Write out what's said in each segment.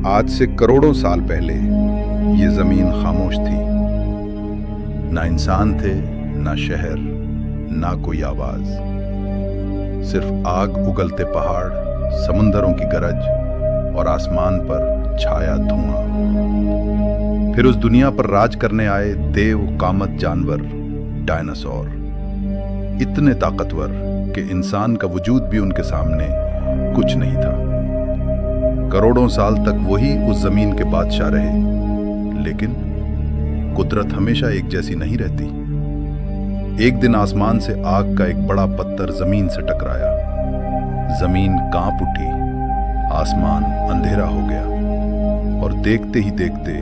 आज से करोड़ों साल पहले ये जमीन खामोश थी। ना इंसान थे, ना शहर, ना कोई आवाज, सिर्फ आग उगलते पहाड़, समुंदरों की गरज और आसमान पर छाया धुआं। फिर उस दुनिया पर राज करने आए देव कामत जानवर, डायनासोर, इतने ताकतवर कि इंसान का वजूद भी उनके सामने कुछ नहीं था। करोड़ों साल तक वही उस जमीन के बादशाह रहे, लेकिन कुदरत हमेशा एक जैसी नहीं रहती। एक दिन आसमान से आग का एक बड़ा पत्थर जमीन से टकराया। जमीन कांप उठी, आसमान अंधेरा हो गया और देखते ही देखते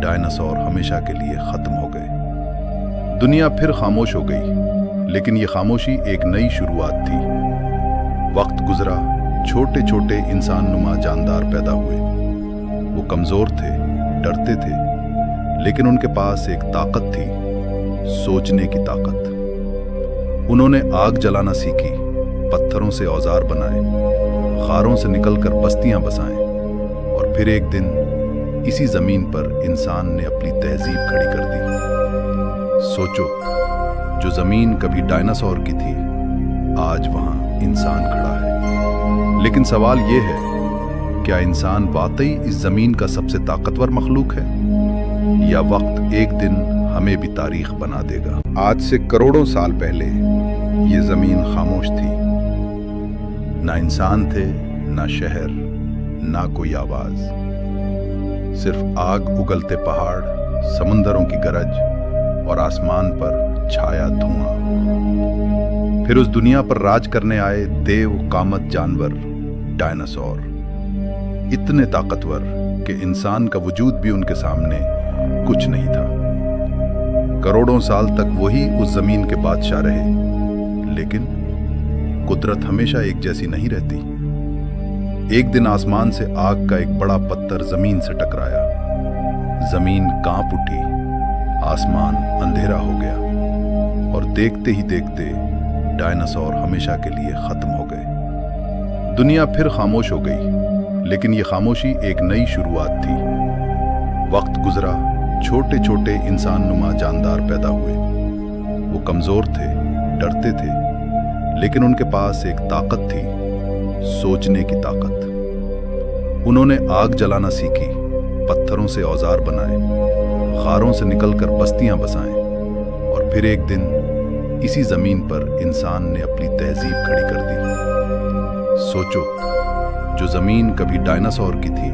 डायनासोर हमेशा के लिए खत्म हो गए। दुनिया फिर खामोश हो गई, लेकिन ये खामोशी एक नई शुरुआत थी। वक्त गुजरा, छोटे छोटे इंसान नुमा जानदार पैदा हुए। वो कमजोर थे, डरते थे, लेकिन उनके पास एक ताकत थी, सोचने की ताकत। उन्होंने आग जलाना सीखी, पत्थरों से औजार बनाए, खारों से निकलकर बस्तियां बसाएं, और फिर एक दिन इसी जमीन पर इंसान ने अपनी तहजीब खड़ी कर दी। सोचो, जो जमीन कभी डायनासोर की थी, आज वहां इंसान खड़ा है। लेकिन सवाल यह है, क्या इंसान वाकई इस जमीन का सबसे ताकतवर मखलूक है, या वक्त एक दिन हमें भी तारीख बना देगा? आज से करोड़ों साल पहले ये जमीन खामोश थी। ना इंसान थे, ना शहर, ना कोई आवाज, सिर्फ आग उगलते पहाड़, समुंदरों की गरज और आसमान पर छाया धुआं। फिर उस दुनिया पर राज करने आए देव कामत जानवर, डायनासोर, इतने ताकतवर कि इंसान का वजूद भी उनके सामने कुछ नहीं था। करोड़ों साल तक वही उस जमीन के बादशाह रहे, लेकिन कुदरत हमेशा एक जैसी नहीं रहती। एक दिन आसमान से आग का एक बड़ा पत्थर जमीन से टकराया। जमीन कांप उठी, आसमान अंधेरा हो गया और देखते ही देखते डायनासोर हमेशा के लिए खत्म हो गए। दुनिया फिर खामोश हो गई, लेकिन ये खामोशी एक नई शुरुआत थी। वक्त गुजरा, छोटे छोटे इंसान नुमा जानदार पैदा हुए। वो कमजोर थे, डरते थे, लेकिन उनके पास एक ताकत थी, सोचने की ताकत। उन्होंने आग जलाना सीखी, पत्थरों से औजार बनाए, खारों से निकलकर बस्तियां बसाएं, और फिर एक दिन इसी जमीन पर इंसान ने अपनी तहजीब खड़ी कर दी। सोचो, जो जमीन कभी डायनासोर की थी,